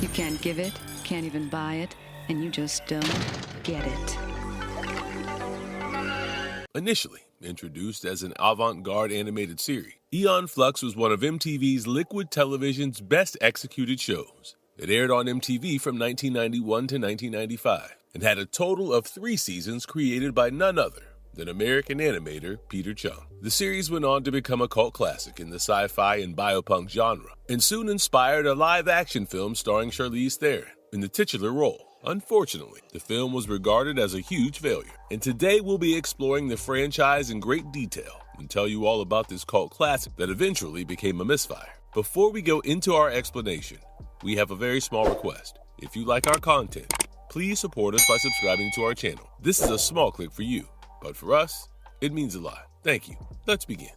You can't give it, can't even buy it, and you just don't get it. Initially introduced as an avant-garde animated series, Aeon Flux was one of MTV's Liquid Television's best executed shows. It aired on MTV from 1991 to 1995 and had a total of 3 seasons created by none other than American animator Peter Chung. The series went on to become a cult classic in the sci-fi and biopunk genre and soon inspired a live-action film starring Charlize Theron in the titular role. Unfortunately, the film was regarded as a huge failure, and today we'll be exploring the franchise in great detail and tell you all about this cult classic that eventually became a misfire. Before we go into our explanation, we have a very small request. If you like our content, please support us by subscribing to our channel. This is a small click for you, but for us, it means a lot. Thank you. Let's begin.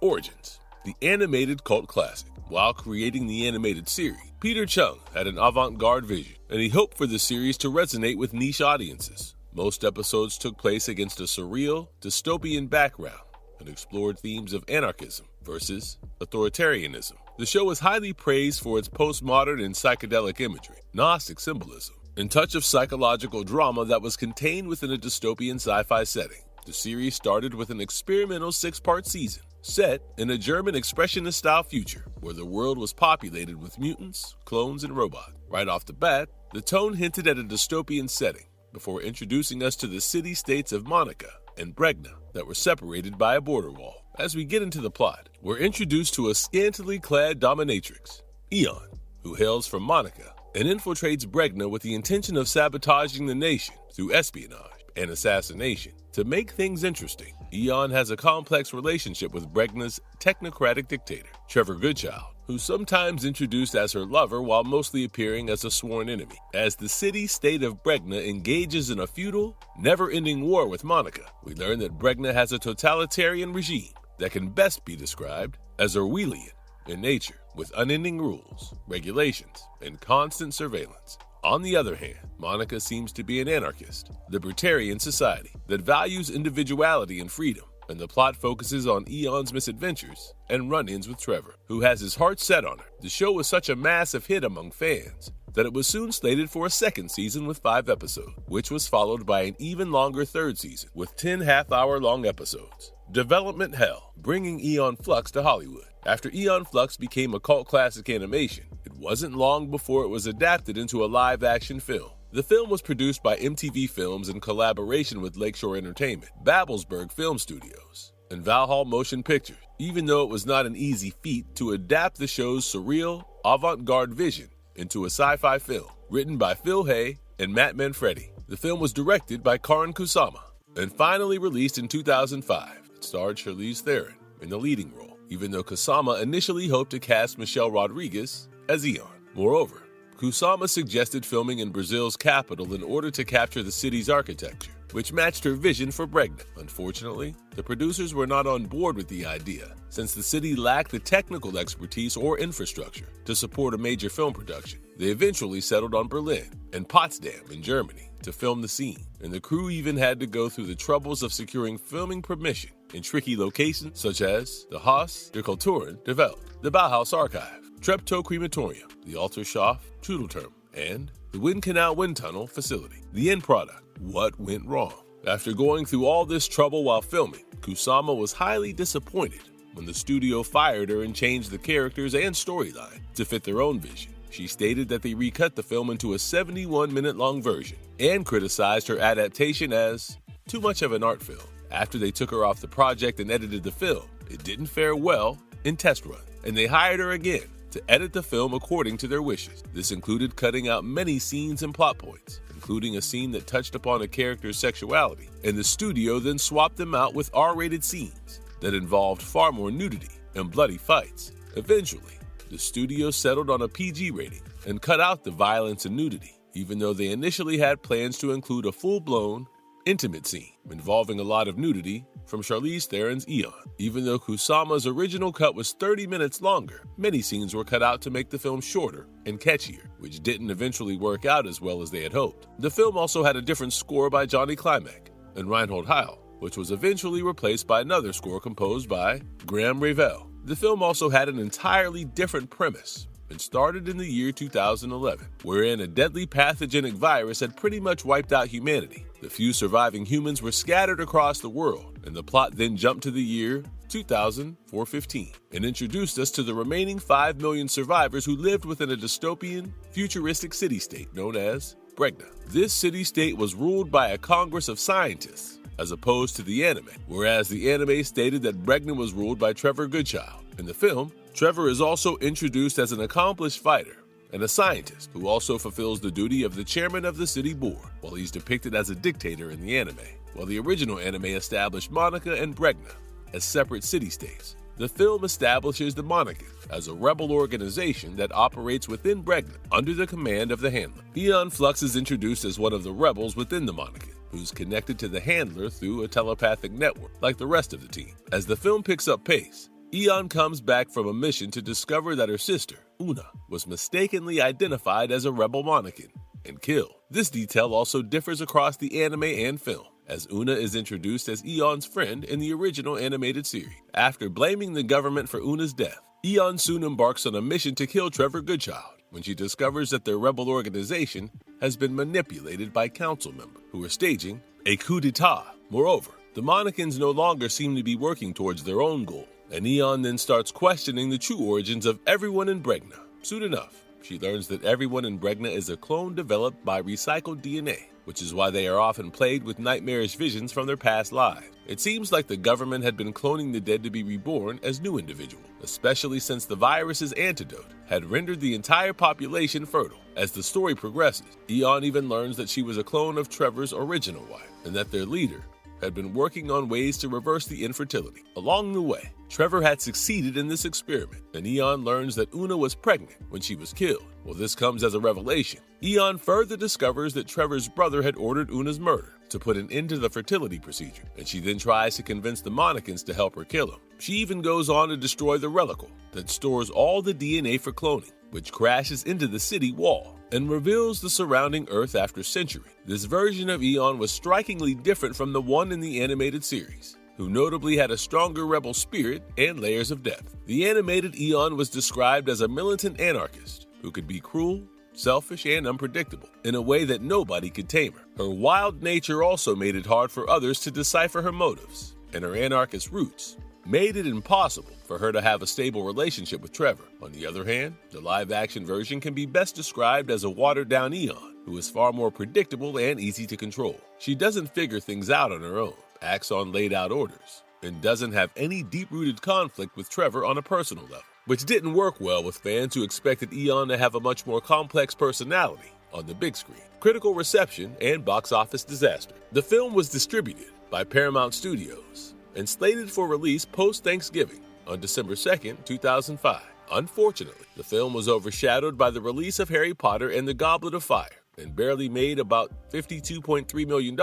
Origins. The animated cult classic. While creating the animated series, Peter Chung had an avant-garde vision, and he hoped for the series to resonate with niche audiences. Most episodes took place against a surreal, dystopian background and explored themes of anarchism versus authoritarianism. The show was highly praised for its postmodern and psychedelic imagery, Gnostic symbolism, and touch of psychological drama that was contained within a dystopian sci-fi setting. The series started with an experimental 6-part season, set in a German expressionist-style future where the world was populated with mutants, clones, and robots. Right off the bat, the tone hinted at a dystopian setting before introducing us to the city-states of Monica and Bregna that were separated by a border wall. As we get into the plot, we're introduced to a scantily clad dominatrix, Aeon, who hails from Monica and infiltrates Bregna with the intention of sabotaging the nation through espionage and assassination. To make things interesting, Aeon has a complex relationship with Bregna's technocratic dictator, Trevor Goodchild, who's sometimes introduced as her lover while mostly appearing as a sworn enemy. As the city-state of Bregna engages in a feudal, never-ending war with Monica, we learn that Bregna has a totalitarian regime that can best be described as Orwellian in nature, with unending rules, regulations, and constant surveillance. On the other hand, Monica seems to be an anarchist, libertarian society that values individuality and freedom, and the plot focuses on Aeon's misadventures and run-ins with Trevor, who has his heart set on her. The show was such a massive hit among fans that it was soon slated for a second season with 5 episodes, which was followed by an even longer third season with 10 half-hour-long episodes. Development hell, bringing Aeon Flux to Hollywood. After Aeon Flux became a cult classic animation, it wasn't long before it was adapted into a live-action film. The film was produced by MTV Films in collaboration with Lakeshore Entertainment, Babelsberg Film Studios, and Valhall Motion Pictures, even though it was not an easy feat to adapt the show's surreal, avant-garde vision into a sci-fi film, written by Phil Hay and Matt Manfredi. The film was directed by Karan Kusama, and finally released in 2005. It starred Charlize Theron in the leading role, even though Kusama initially hoped to cast Michelle Rodriguez as Aeon. Moreover, Kusama suggested filming in Brazil's capital in order to capture the city's architecture, which matched her vision for Bregna. Unfortunately, the producers were not on board with the idea, since the city lacked the technical expertise or infrastructure to support a major film production. They eventually settled on Berlin and Potsdam in Germany to film the scene, and the crew even had to go through the troubles of securing filming permission in tricky locations such as the Haus der Kulturen der Welt, the Bauhaus Archive, Treptow Crematorium, the Alterschaft Trudelturm, and the Wind Canal Wind Tunnel facility. The end product. What went wrong? After going through all this trouble while filming, Kusama was highly disappointed when the studio fired her and changed the characters and storyline to fit their own vision. She stated that they recut the film into a 71-minute-long version and criticized her adaptation as too much of an art film. After they took her off the project and edited the film, it didn't fare well in test run, and they hired her again to edit the film according to their wishes. This included cutting out many scenes and plot points, including a scene that touched upon a character's sexuality, and the studio then swapped them out with R-rated scenes that involved far more nudity and bloody fights. Eventually, the studio settled on a PG rating and cut out the violence and nudity, even though they initially had plans to include a full-blown, intimate scene involving a lot of nudity from Charlize Theron's Aeon. Even though Kusama's original cut was 30 minutes longer, many scenes were cut out to make the film shorter and catchier, which didn't eventually work out as well as they had hoped. The film also had a different score by Johnny Klimek, and Reinhold Heil which was eventually replaced by another score composed by Graham Revell. The film also had an entirely different premise and started in the year 2011, wherein a deadly pathogenic virus had pretty much wiped out humanity. The few surviving humans were scattered across the world, and the plot then jumped to the year 2015 and introduced us to the remaining 5 million survivors who lived within a dystopian, futuristic city-state known as Bregna. This city-state was ruled by a congress of scientists, as opposed to the anime, whereas the anime stated that Bregna was ruled by Trevor Goodchild. In the film, Trevor is also introduced as an accomplished fighter and a scientist who also fulfills the duty of the chairman of the city board, while he's depicted as a dictator in the anime. While the original anime established Monica and Bregna as separate city-states, the film establishes the Monicans as a rebel organization that operates within Bregna under the command of the Handler. Aeon Flux is introduced as one of the rebels within the Monicans, who's connected to the Handler through a telepathic network like the rest of the team. As the film picks up pace, Aeon comes back from a mission to discover that her sister, Una, was mistakenly identified as a rebel Monican and killed. This detail also differs across the anime and film, as Una is introduced as Aeon's friend in the original animated series. After blaming the government for Una's death, Aeon soon embarks on a mission to kill Trevor Goodchild when she discovers that their rebel organization has been manipulated by council members who are staging a coup d'etat. Moreover, the Monicans no longer seem to be working towards their own goal, and Aeon then starts questioning the true origins of everyone in Bregna. Soon enough, she learns that everyone in Bregna is a clone developed by recycled DNA, which is why they are often plagued with nightmarish visions from their past lives. It seems like the government had been cloning the dead to be reborn as new individuals, especially since the virus's antidote had rendered the entire population fertile. As the story progresses, Aeon even learns that she was a clone of Trevor's original wife, and that their leader had been working on ways to reverse the infertility. Along the way, Trevor had succeeded in this experiment, and Aeon learns that Una was pregnant when she was killed. Well, this comes as a revelation. Aeon further discovers that Trevor's brother had ordered Una's murder to put an end to the fertility procedure, and she then tries to convince the Monicans to help her kill him. She even goes on to destroy the relicle that stores all the DNA for cloning, which crashes into the city wall and reveals the surrounding Earth after centuries. This version of Aeon was strikingly different from the one in the animated series, who notably had a stronger rebel spirit and layers of depth. The animated Aeon was described as a militant anarchist who could be cruel, selfish, and unpredictable in a way that nobody could tame her. Her wild nature also made it hard for others to decipher her motives, and her anarchist roots made it impossible for her to have a stable relationship with Trevor. On the other hand, the live-action version can be best described as a watered-down Aeon who is far more predictable and easy to control. She doesn't figure things out on her own, acts on laid-out orders, and doesn't have any deep-rooted conflict with Trevor on a personal level, which didn't work well with fans who expected Aeon to have a much more complex personality on the big screen. Critical reception and box office disaster. The film was distributed by Paramount Studios and slated for release post-Thanksgiving on December 2nd, 2005. Unfortunately, the film was overshadowed by the release of Harry Potter and the Goblet of Fire and barely made about $52.3 million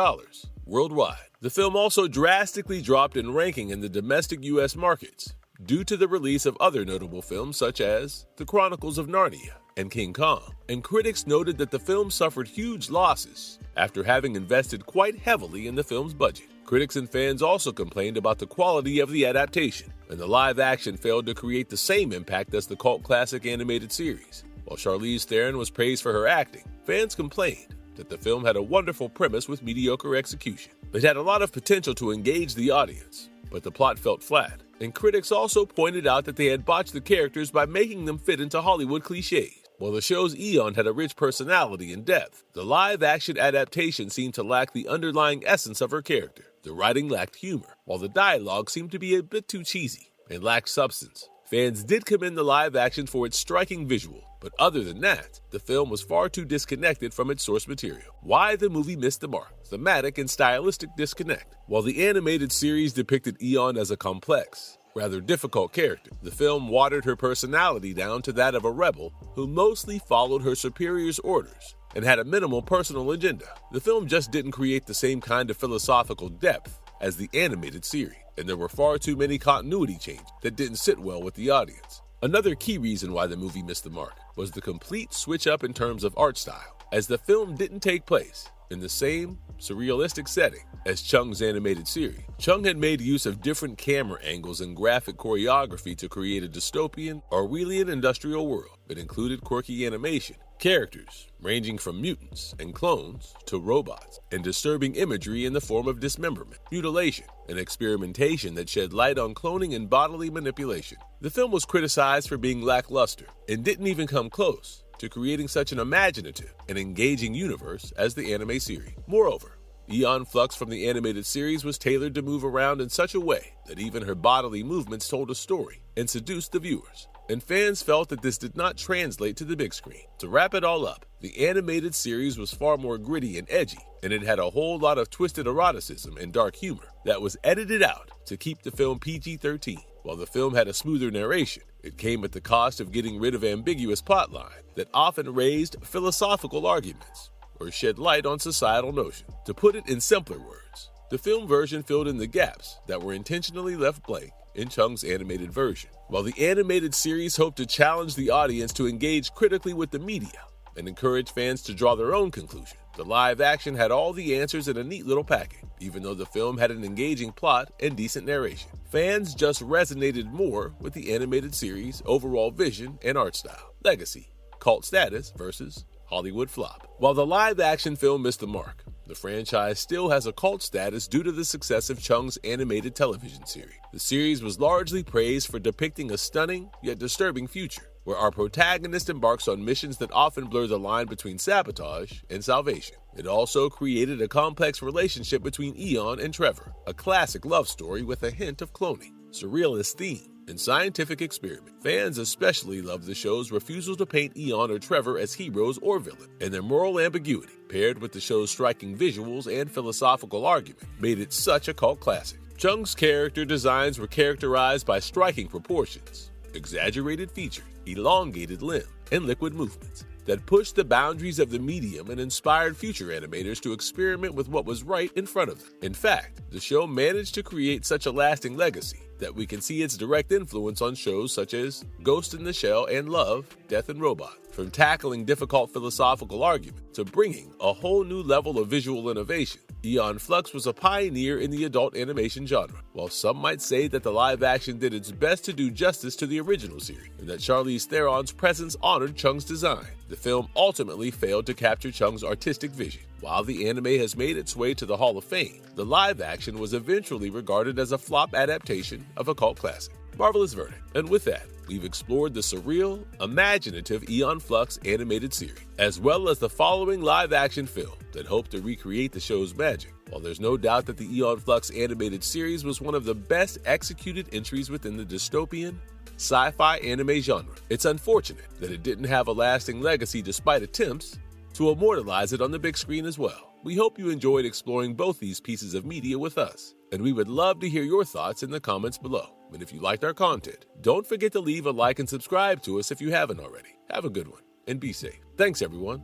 worldwide. The film also drastically dropped in ranking in the domestic U.S. markets due to the release of other notable films such as The Chronicles of Narnia and King Kong, and critics noted that the film suffered huge losses after having invested quite heavily in the film's budget. Critics and fans also complained about the quality of the adaptation, and the live action failed to create the same impact as the cult classic animated series. While Charlize Theron was praised for her acting, fans complained that the film had a wonderful premise with mediocre execution. It had a lot of potential to engage the audience, but the plot felt flat, and critics also pointed out that they had botched the characters by making them fit into Hollywood cliches. While the show's Aeon had a rich personality and depth, the live-action adaptation seemed to lack the underlying essence of her character. The writing lacked humor, while the dialogue seemed to be a bit too cheesy and lacked substance. Fans did commend the live action for its striking visual, but other than that, the film was far too disconnected from its source material. Why the movie missed the mark? Thematic and stylistic disconnect. While the animated series depicted Aeon as a complex, rather difficult character, the film watered her personality down to that of a rebel who mostly followed her superior's orders and had a minimal personal agenda. The film just didn't create the same kind of philosophical depth as the animated series, and there were far too many continuity changes that didn't sit well with the audience. Another key reason why the movie missed the mark was the complete switch up in terms of art style, as the film didn't take place in the same surrealistic setting as Chung's animated series. Chung had made use of different camera angles and graphic choreography to create a dystopian, Orwellian industrial world. It included quirky animation, characters ranging from mutants and clones to robots, and disturbing imagery in the form of dismemberment, mutilation, and experimentation that shed light on cloning and bodily manipulation. The film was criticized for being lackluster and didn't even come close to creating such an imaginative and engaging universe as the anime series. Moreover, Aeon Flux from the animated series was tailored to move around in such a way that even her bodily movements told a story and seduced the viewers, and fans felt that this did not translate to the big screen. To wrap it all up, the animated series was far more gritty and edgy, and it had a whole lot of twisted eroticism and dark humor that was edited out to keep the film PG-13. While the film had a smoother narration, it came at the cost of getting rid of ambiguous plotline that often raised philosophical arguments or shed light on societal notions. To put it in simpler words, the film version filled in the gaps that were intentionally left blank in Chung's animated version, while the animated series hoped to challenge the audience to engage critically with the media and encourage fans to draw their own conclusion. The live action had all the answers in a neat little package, even though the film had an engaging plot and decent narration. Fans just resonated more with the animated series' overall vision and art style. Legacy, cult status versus Hollywood flop. While the live-action film missed the mark, the franchise still has a cult status due to the success of Chung's animated television series. The series was largely praised for depicting a stunning yet disturbing future, where our protagonist embarks on missions that often blur the line between sabotage and salvation. It also created a complex relationship between Aeon and Trevor, a classic love story with a hint of cloning, surrealist theme, and scientific experiment. Fans especially loved the show's refusal to paint Aeon or Trevor as heroes or villains, and their moral ambiguity, paired with the show's striking visuals and philosophical argument, made it such a cult classic. Chung's character designs were characterized by striking proportions, exaggerated features, elongated limb, and liquid movements that pushed the boundaries of the medium and inspired future animators to experiment with what was right in front of them. In fact, the show managed to create such a lasting legacy that we can see its direct influence on shows such as Ghost in the Shell and Love, Death and Robots. From tackling difficult philosophical arguments to bringing a whole new level of visual innovation, Aeon Flux was a pioneer in the adult animation genre. While some might say that the live action did its best to do justice to the original series, and that Charlize Theron's presence honored Chung's design, the film ultimately failed to capture Chung's artistic vision. While the anime has made its way to the Hall of Fame, the live action was eventually regarded as a flop adaptation of a cult classic. Marvelous verdict. And with that, we've explored the surreal, imaginative Aeon Flux animated series, as well as the following live-action film that hoped to recreate the show's magic. While there's no doubt that the Aeon Flux animated series was one of the best executed entries within the dystopian, sci-fi anime genre, it's unfortunate that it didn't have a lasting legacy despite attempts to immortalize it on the big screen as well. We hope you enjoyed exploring both these pieces of media with us, and we would love to hear your thoughts in the comments below. And if you liked our content, don't forget to leave a like and subscribe to us if you haven't already. Have a good one, and be safe. Thanks, everyone.